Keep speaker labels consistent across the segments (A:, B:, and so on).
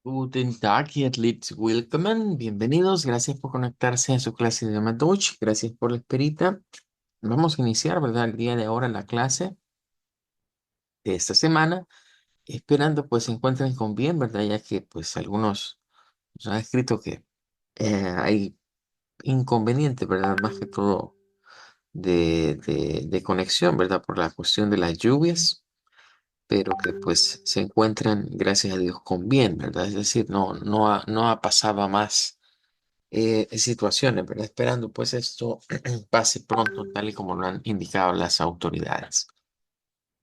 A: Guten Tag, herzlich willkommen. Bienvenidos. Gracias por conectarse a su clase de idioma Deutsch. Gracias por la esperita. Vamos a iniciar, ¿verdad? El día de ahora la clase de esta semana. Esperando pues se encuentren con bien, ¿verdad? Ya que pues algunos nos han escrito que hay inconvenientes, ¿verdad? Más que todo de conexión, ¿verdad? Por la cuestión de las lluvias, pero que pues se encuentran, gracias a Dios, con bien, ¿verdad? Es decir, no ha pasado a más situaciones, ¿verdad? Esperando pues esto pase pronto, tal y como lo han indicado las autoridades.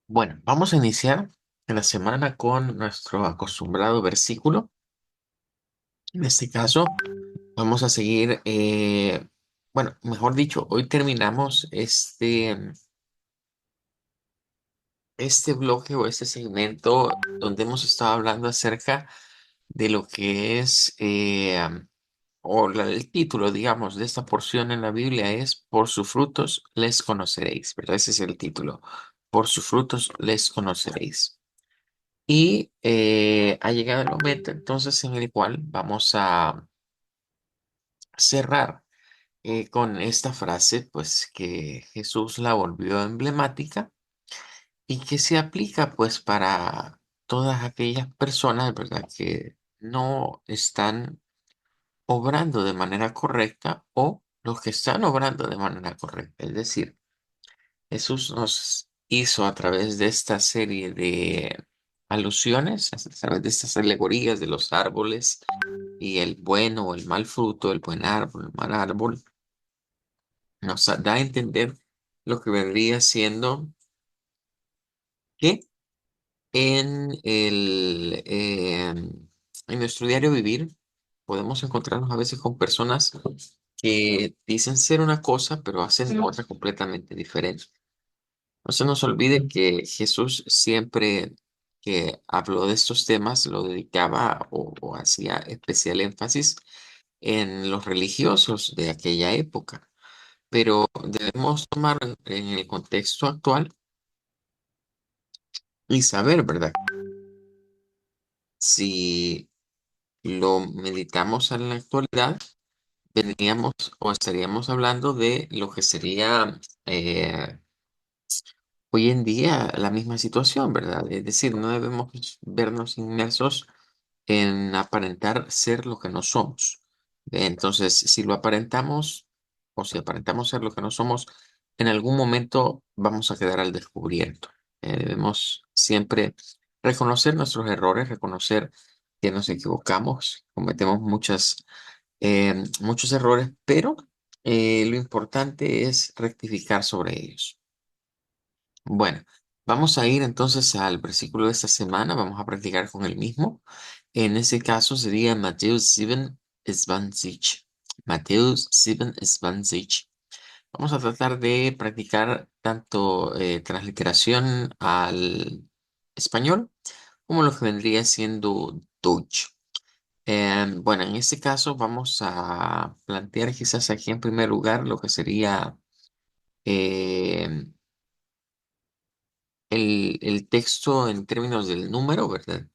A: Bueno, vamos a iniciar en la semana con nuestro acostumbrado versículo. En este caso, vamos a seguir, bueno, mejor dicho, hoy terminamos este bloque o este segmento donde hemos estado hablando acerca de lo que es el título, digamos, de esta porción en la Biblia es Por sus frutos les conoceréis, ¿verdad? Ese es el título. Por sus frutos les conoceréis. Y ha llegado el momento entonces en el cual vamos a cerrar con esta frase, pues que Jesús la volvió emblemática y que se aplica pues para todas aquellas personas, ¿verdad? Que no están obrando de manera correcta o los que están obrando de manera correcta. Es decir, Jesús nos hizo a través de esta serie de alusiones, a través de estas alegorías de los árboles y el bueno o el mal fruto, el buen árbol, el mal árbol, nos da a entender lo que vendría siendo que en en nuestro diario vivir podemos encontrarnos a veces con personas que dicen ser una cosa, pero hacen otra completamente diferente. No se nos olvide que Jesús siempre que habló de estos temas lo dedicaba o hacía especial énfasis en los religiosos de aquella época, pero debemos tomar en el contexto actual y saber, ¿verdad? Si lo meditamos en la actualidad, veníamos o estaríamos hablando de lo que sería eh, hoy en día la misma situación, ¿verdad? Es decir, no debemos vernos inmersos en aparentar ser lo que no somos. Entonces, si lo aparentamos o si aparentamos ser lo que no somos, en algún momento vamos a quedar al descubierto. Debemos siempre reconocer nuestros errores, reconocer que nos equivocamos, cometemos muchos errores, pero lo importante es rectificar sobre ellos. Bueno, vamos a ir entonces al versículo de esta semana, vamos a practicar con el mismo. En ese caso sería Mateo 7, 20. Mateo 7, 20. Vamos a tratar de practicar tanto transliteración al español como lo que vendría siendo Deutsch. Bueno, en este caso vamos a plantear quizás aquí en primer lugar lo que sería em, el texto en términos del número, ¿verdad?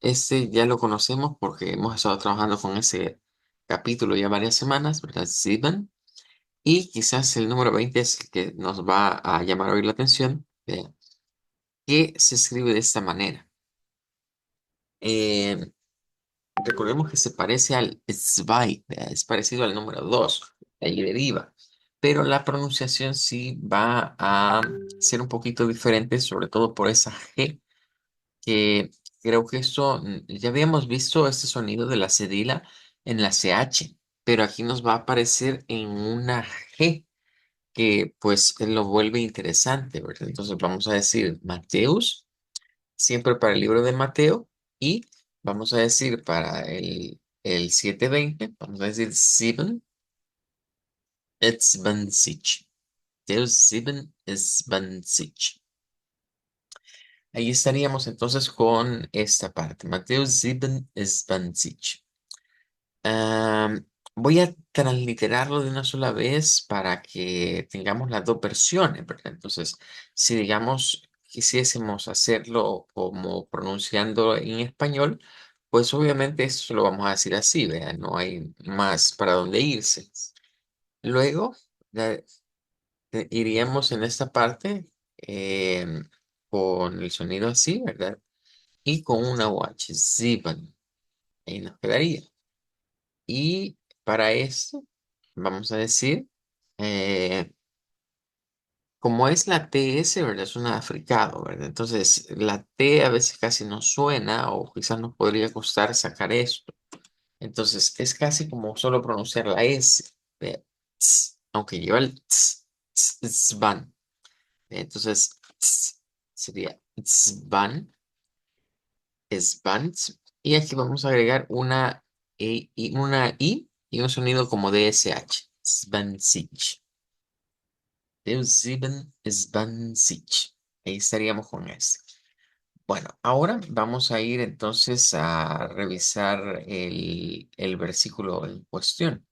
A: Este ya lo conocemos porque hemos estado trabajando con ese capítulo ya varias semanas, ¿verdad? Sieben. Y quizás el número 20 es el que nos va a llamar hoy la atención, ¿verdad? Que se escribe de esta manera. Eh, Recordemos que se parece al zwei, ¿verdad? Es parecido al número 2, de ahí deriva. Pero la pronunciación sí va a ser un poquito diferente, sobre todo por esa G que creo que esto, ya habíamos visto este sonido de la cedila en la CH, pero aquí nos va a aparecer en una G que pues lo vuelve interesante, ¿verdad? Entonces vamos a decir Mateus, siempre para el libro de Mateo, y vamos a decir para el 720 vamos a decir sieben zwanzig. Mateus 7 zwanzig. Ahí estaríamos entonces con esta parte. Mateo 7 zwanzig. Voy a transliterarlo de una sola vez para que tengamos las dos versiones, ¿verdad? Entonces, si digamos quisiésemos hacerlo como pronunciando en español, pues obviamente eso lo vamos a decir así, ¿verdad? No hay más para dónde irse. Luego ya, iríamos en esta parte con el sonido así, ¿verdad? Y con una watch, sieben, ahí nos quedaría. Y para esto vamos a decir, eh, como es la TS, ¿verdad? Es un africado, ¿verdad? Entonces la T a veces casi no suena o quizás nos podría costar sacar esto. Entonces es casi como solo pronunciar la S, ¿ve? Aunque lleva el van. Entonces sería van, Svans. Y aquí vamos a agregar una I y un sonido como de SH. Svansich. Sieben Svansich. Ahí estaríamos con este. Bueno, ahora vamos a ir entonces a revisar el versículo en cuestión.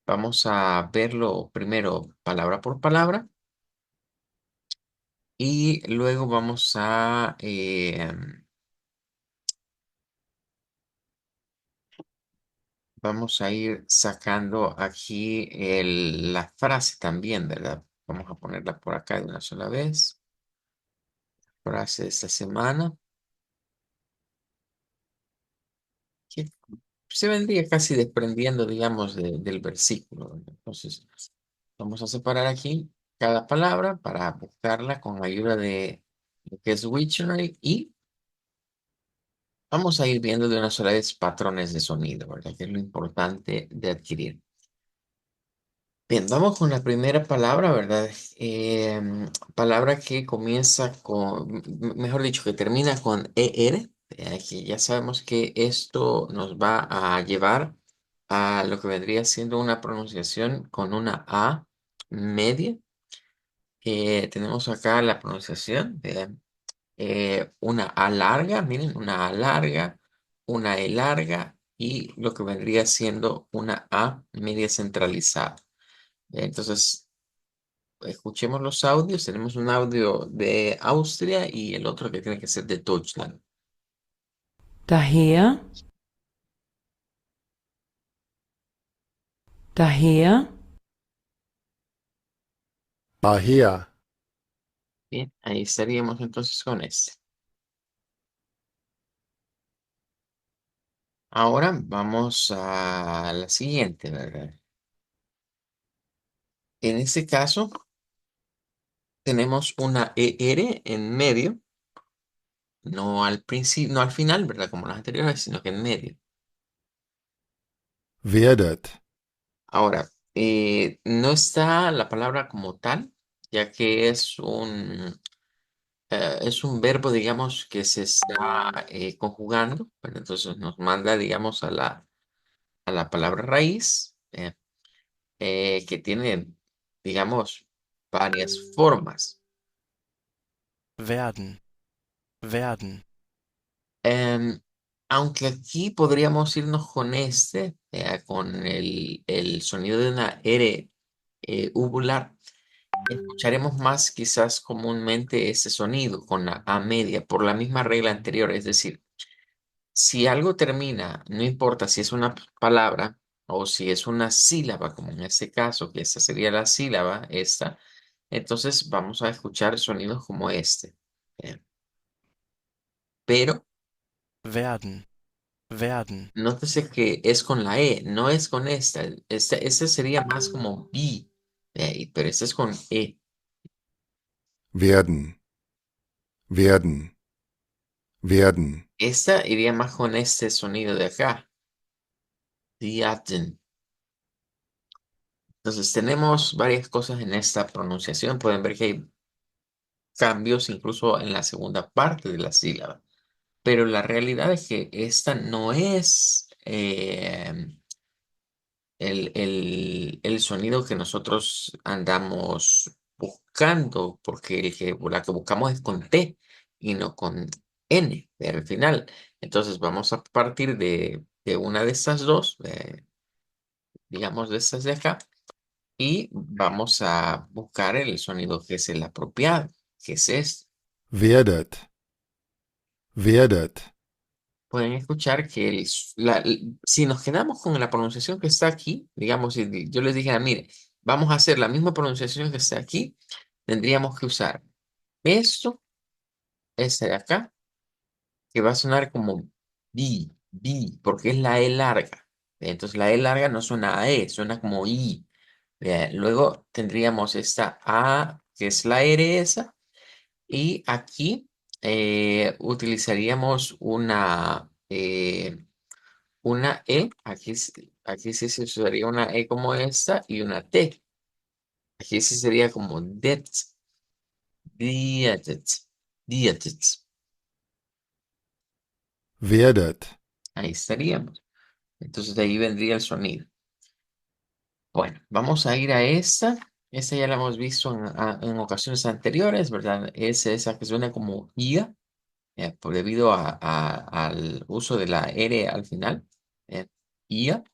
A: Vamos a verlo primero palabra por palabra y luego vamos a ir sacando aquí la frase también, ¿verdad? Vamos a ponerla por acá de una sola vez. Frase de esta semana, que se vendría casi desprendiendo, digamos, del versículo, ¿verdad? Entonces, vamos a separar aquí cada palabra para buscarla con ayuda de lo que es Wiktionary y vamos a ir viendo de una sola vez patrones de sonido, ¿verdad? Que es lo importante de adquirir. Bien, vamos con la primera palabra, ¿verdad? Palabra que comienza con, mejor dicho, que termina con ER. Que ya sabemos que esto nos va a llevar a lo que vendría siendo una pronunciación con una A media. Tenemos acá la pronunciación de una A larga, miren, una A larga, una E larga y lo que vendría siendo una A media centralizada. Entonces, escuchemos los audios. Tenemos un audio de Austria y el otro que tiene que ser de Deutschland.
B: Daher, daher,
C: Daher,
A: Bien, ahí estaríamos entonces con este. Ahora vamos a la siguiente, ¿verdad? En este caso, tenemos una ER en medio, no al principio, no al final, ¿verdad? Como las anteriores, sino que en medio.
C: werdet,
A: Ahora, no está la palabra como tal, ya que es un verbo, digamos, que se está conjugando. Bueno, entonces nos manda, digamos, a la palabra raíz, que tiene, digamos, varias formas.
D: werden, werden,
A: Em, Aunque aquí podríamos irnos con con el sonido de una R uvular, escucharemos más quizás comúnmente ese sonido con la A media por la misma regla anterior. Es decir, si algo termina, no importa si es una palabra o si es una sílaba, como en este caso, que esta sería la sílaba, esta, entonces vamos a escuchar sonidos como este. Eh, Pero
D: werden, werden,
A: nótese que es con la E, no es con esta. Esta sería más como B, pero esta es con E.
C: werden, werden, werden,
A: Esta iría más con este sonido de acá. Diaten. Entonces tenemos varias cosas en esta pronunciación. Pueden ver que hay cambios incluso en la segunda parte de la sílaba. Pero la realidad es que esta no es el sonido que nosotros andamos buscando, porque la que buscamos es con T y no con N al final. Entonces vamos a partir de una de estas dos, digamos de estas de acá, y vamos a buscar el sonido que es el apropiado, que es este.
C: werdet, werdet,
A: pueden escuchar que si nos quedamos con la pronunciación que está aquí, digamos, si yo les dijera, mire, vamos a hacer la misma pronunciación que está aquí, tendríamos que usar esto, este de acá, que va a sonar como bi, porque es la E larga. Entonces la E larga no suena a E, suena como I. Luego tendríamos esta A, que es la R esa, y aquí utilizaríamos una E, aquí sí se usaría una E como esta y una T. Aquí sí sería como det, dietet, dietet.
C: werdet,
A: Ahí estaríamos. Entonces de ahí vendría el sonido. Bueno, vamos a ir a esta. Esta ya la hemos visto en ocasiones anteriores, ¿verdad? Es esa que suena como IA, debido al uso de la R al final. eh, IA.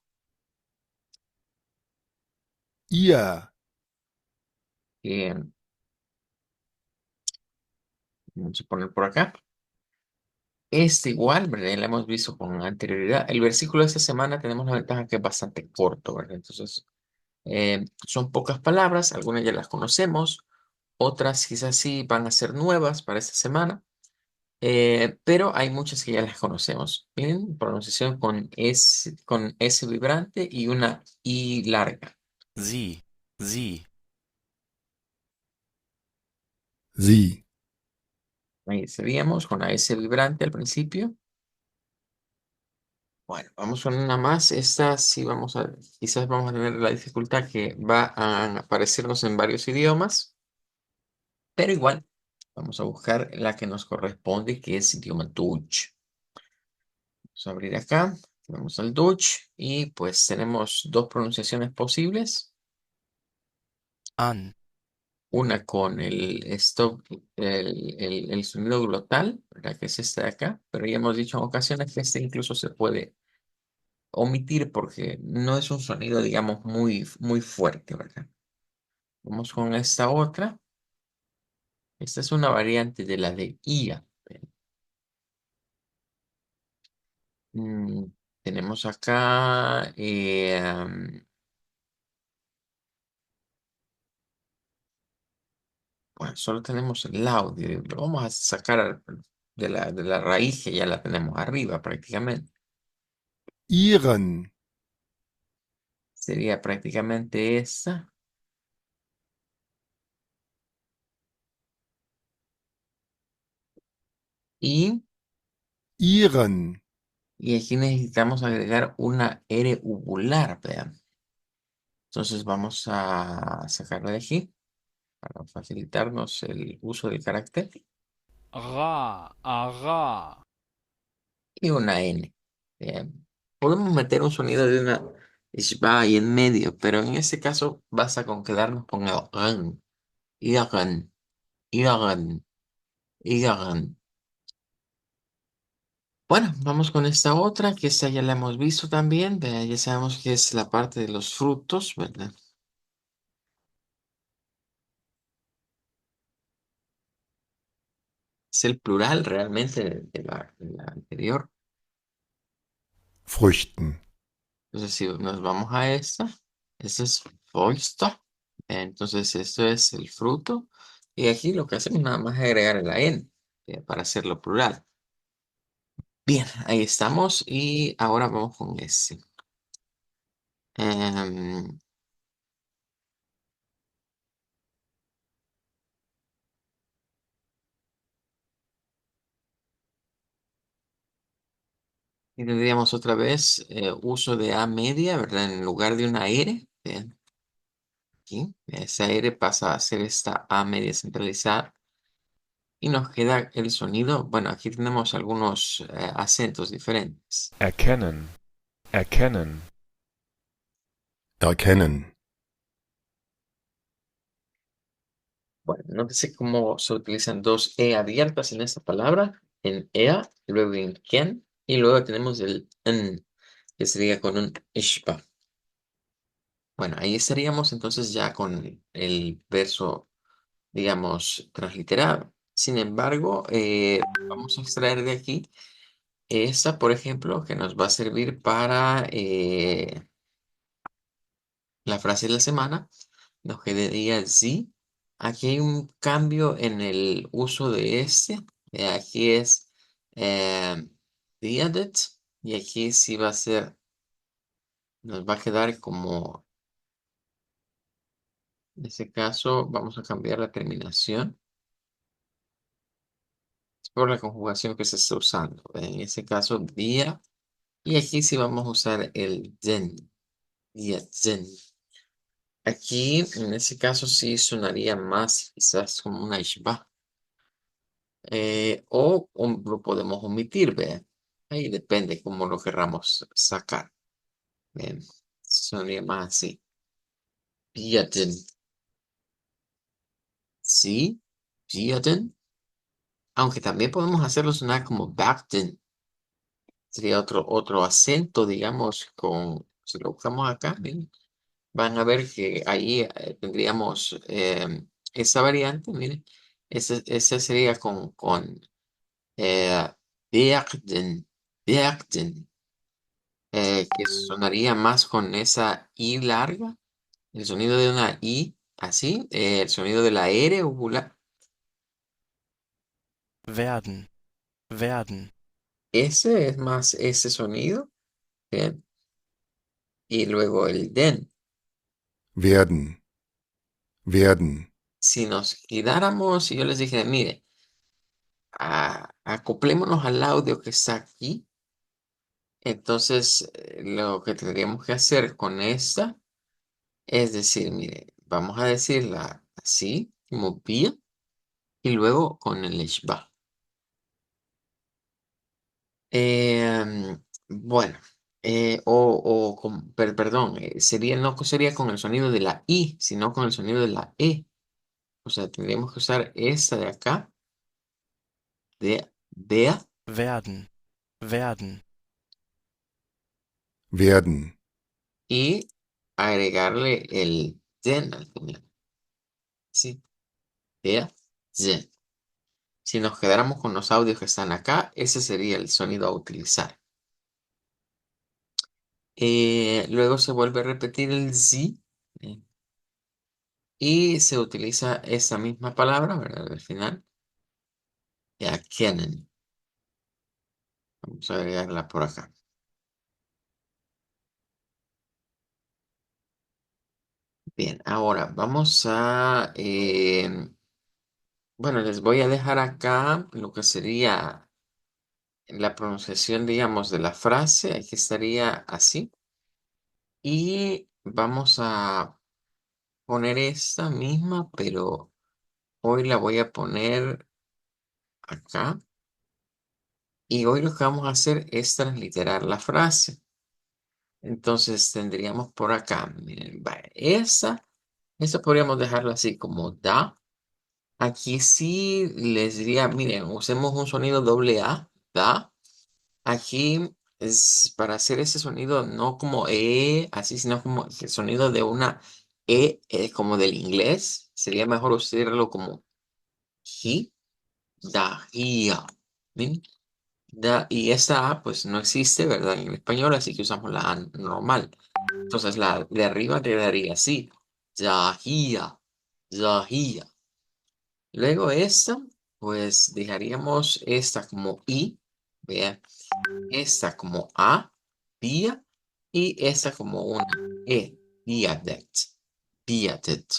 C: ihr,
A: eh, Vamos a poner por acá. Este igual, ¿verdad? Ya la hemos visto con anterioridad. El versículo de esta semana tenemos la ventaja que es bastante corto, ¿verdad? Entonces, son pocas palabras, algunas ya las conocemos, otras quizás sí van a ser nuevas para esta semana. Pero hay muchas que ya las conocemos. Bien, pronunciación con S vibrante y una I larga.
D: Sie, sie,
C: sie,
A: Ahí seríamos con la S vibrante al principio. Bueno, vamos con una más. Esta sí quizás vamos a tener la dificultad que va a aparecernos en varios idiomas, pero igual vamos a buscar la que nos corresponde, que es idioma Dutch. Vamos a abrir acá, vamos al Dutch y pues tenemos dos pronunciaciones posibles.
D: an,
A: Una con el stop, el sonido glotal, ¿verdad? Que es este de acá, pero ya hemos dicho en ocasiones que este incluso se puede omitir porque no es un sonido, digamos, muy fuerte, ¿verdad? Vamos con esta otra. Esta es una variante de la de IA. Mm, tenemos acá, bueno, solo tenemos el audio. Lo vamos a sacar de la raíz que ya la tenemos arriba prácticamente.
C: ihren,
A: Sería prácticamente esta. Y,
C: ihren,
A: y aquí necesitamos agregar una R uvular, vean. Entonces vamos a sacarla de aquí para facilitarnos el uso del carácter.
B: Ra, ara.
A: Y una N. Vean. Podemos meter un sonido de una shba ahí en medio, pero en este caso basta con quedarnos con el ran, iran, iran, iran. Bueno, vamos con esta otra, que esta ya la hemos visto también. Vea, ya sabemos que es la parte de los frutos, ¿verdad? Es el plural realmente de la anterior.
C: Früchten,
A: Entonces, si nos vamos a esta es Fäuste. Entonces, esto es el fruto. Y aquí lo que hacemos nada más es agregar la N para hacerlo plural. Bien, ahí estamos. Y ahora vamos con este. Em, y tendríamos otra vez uso de A media, ¿verdad? En lugar de una R. Bien, aquí. Esa R pasa a ser esta A media centralizada. Y nos queda el sonido. Bueno, aquí tenemos algunos acentos diferentes.
E: erkennen, erkennen,
C: erkennen,
A: Bueno, no sé cómo se utilizan dos E abiertas en esta palabra, en EA, luego en ken, y luego tenemos el N, que sería con un ishpa. Bueno, ahí estaríamos entonces ya con el verso, digamos, transliterado. Sin embargo, vamos a extraer de aquí esta, por ejemplo, que nos va a servir para la frase de la semana, nos quedaría sí. Aquí hay un cambio en el uso de este. Aquí es eh, did y aquí sí va a ser, nos va a quedar como, en este caso, vamos a cambiar la terminación por la conjugación que se está usando. En este caso, día. Y aquí sí vamos a usar el den. Día, den. Aquí, en ese caso, sí sonaría más quizás como una ishba. Lo podemos omitir, ¿ve? Ahí depende cómo lo querramos sacar. Bien, sonaría más así. Diyadin. Sí, diyadin. Aunque también podemos hacerlo sonar como backdin. Sería otro acento, digamos, si lo buscamos acá, miren, van a ver que ahí tendríamos esa variante, miren. Ese sería con eh, backdin, backdin. Que sonaría más con esa I larga, el sonido de una I, así, el sonido de la R ovular,
D: werden, werden,
A: ese es más ese sonido, bien, y luego el den.
C: werden, werden,
A: Si nos quedáramos, y yo les dije, mire, acoplémonos al audio que está aquí, entonces lo que tendríamos que hacer con esta es decir, mire, vamos a decirla así, como pía, y luego con el shba. Bueno, perdón, no sería con el sonido de la I, sino con el sonido de la E. O sea, tendríamos que usar esta de acá, de vea,
D: werden, werden,
C: werden,
A: y agregarle el den al final. Sí, vea, den. Si nos quedáramos con los audios que están acá, ese sería el sonido a utilizar. Luego se vuelve a repetir el Z. Y se utiliza esa misma palabra, ¿verdad? Al final, ya kennen. Vamos a agregarla por acá. Bien, ahora vamos bueno, les voy a dejar acá lo que sería la pronunciación, digamos, de la frase. Aquí estaría así. Y vamos a poner esta misma, pero hoy la voy a poner acá. Y hoy lo que vamos a hacer es transliterar la frase. Entonces tendríamos por acá, miren, esa podríamos dejarla así como da. Aquí sí les diría, miren, usemos un sonido doble A, da. Aquí es para hacer ese sonido no como así, sino como el sonido de una como del inglés. Sería mejor usarlo como he, da, ia. ¿Ven? Y esta A pues no existe, ¿verdad? En el español, así que usamos la A normal. Entonces la de arriba quedaría así. Yahía, Yahía. Luego esta, pues dejaríamos esta como I, vea, esta como A, día, y esta como una diadet, diadet.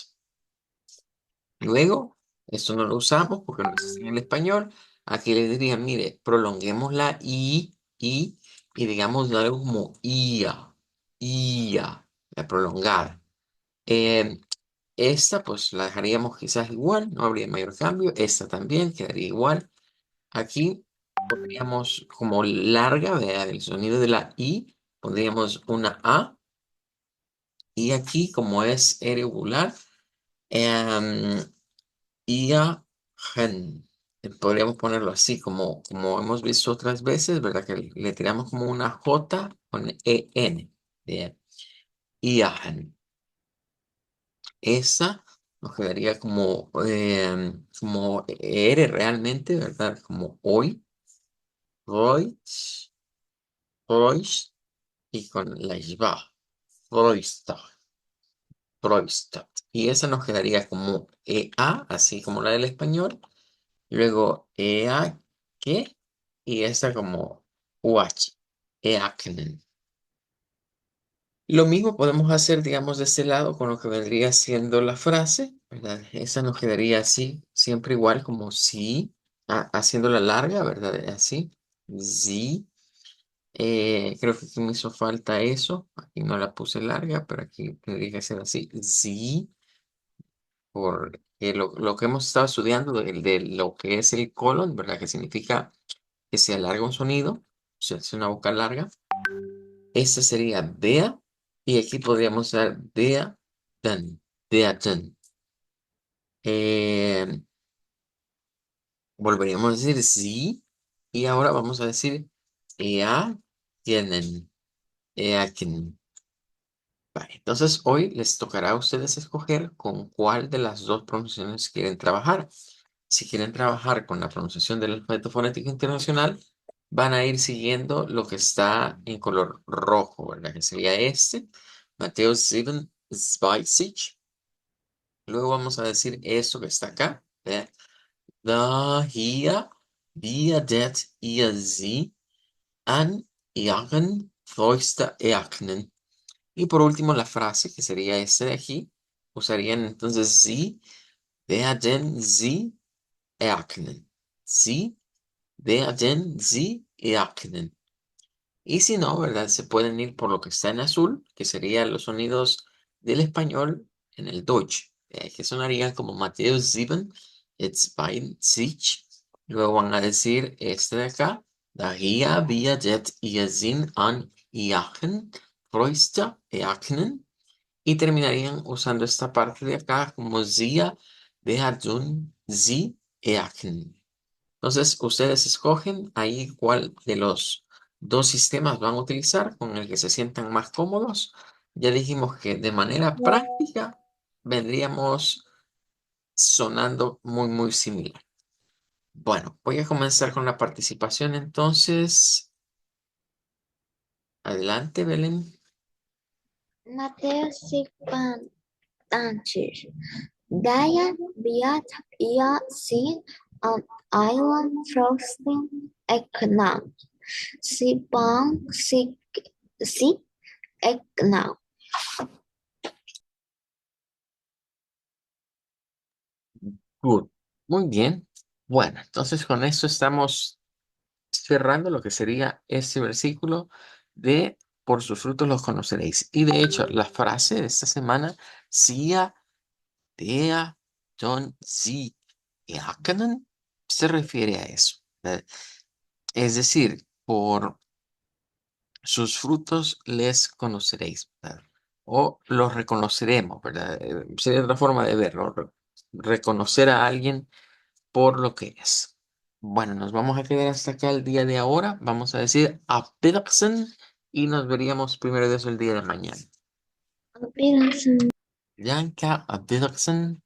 A: Luego, esto no lo usamos porque no existe en el español. Aquí le diría, mire, prolonguemos la y digamos algo como ia, la prolongada. Eh, Esta pues la dejaríamos quizás igual, no habría mayor cambio. Esta también quedaría igual. Aquí pondríamos como larga, vea, el sonido de la I, pondríamos una A. Y aquí, como es irregular, em, ia, gen. Podríamos ponerlo así, como hemos visto otras veces, ¿verdad? Que le tiramos como una J con EN. Bien. Iagen. Esa nos quedaría como R realmente, ¿verdad? Como hoy. Freut, Freust, y con la Schwa, Freustag, Freustag. Y esa nos quedaría como EA, así como la del español. Luego EA, ¿qué? Y esa como UH, EAKNEN. Lo mismo podemos hacer, digamos, de este lado con lo que vendría siendo la frase, ¿verdad? Esa nos quedaría así, siempre igual como sí, haciéndola larga, ¿verdad? Así, sí. Creo que aquí me hizo falta eso. Aquí no la puse larga, pero aquí tendría que ser así, sí, porque lo que hemos estado estudiando de lo que es el colon, ¿verdad? Que significa que se alarga un sonido, se hace una boca larga. Esta sería dea, y aquí podríamos dar dea, den, dea, den. Eh, Volveríamos a decir sí, y ahora vamos a decir ea, tienen, eaken. Vale, entonces hoy les tocará a ustedes escoger con cuál de las dos pronunciaciones quieren trabajar. Si quieren trabajar con la pronunciación del alfabeto fonético internacional, van a ir siguiendo lo que está en color rojo, ¿verdad? Que sería este, Mateo 27. Luego vamos a decir esto que está acá, ¿verdad? Da, hier, wir, det, ihr, sie, an, jagen, feuchte, erknen. Y por último, la frase, que sería ese de aquí, usarían entonces sie, werden, sie, erknen. Sie, werden, sie, erknen. Y si no, ¿verdad? Se pueden ir por lo que está en azul, que serían los sonidos del español en el Deutsch, que sonarían como Mateo 7, it's by sich. Luego van a decir este de acá, daher wir det ihr Sinn an Iachen, Freuste, Eaknen. Y terminarían usando esta parte de acá como Sie, werden, sie, Eaknen. Entonces, ustedes escogen ahí cuál de los dos sistemas van a utilizar con el que se sientan más cómodos. Ya dijimos que de manera práctica vendríamos sonando muy, muy similar. Bueno, voy a comenzar con la participación entonces. Adelante, Belén.
F: Mateo Sipantanchir. Daya Biat Ia Sin on Island Frosting Eknam. Sipang Si Eknam.
A: Good. Muy bien. Bueno, entonces con esto estamos cerrando lo que sería este versículo de por sus frutos los conoceréis. Y de hecho, la frase de esta semana, Sia, Dea, Don, Sie, Erkennen, se refiere a eso, ¿verdad? Es decir, por sus frutos les conoceréis, ¿verdad? O los reconoceremos, ¿verdad? Sería otra forma de verlo, reconocer a alguien por lo que es. Bueno, nos vamos a quedar hasta acá el día de ahora. Vamos a decir Abdachsen y nos veríamos primero de eso el día de mañana.
F: Appearance
A: Yanka Abdachsen.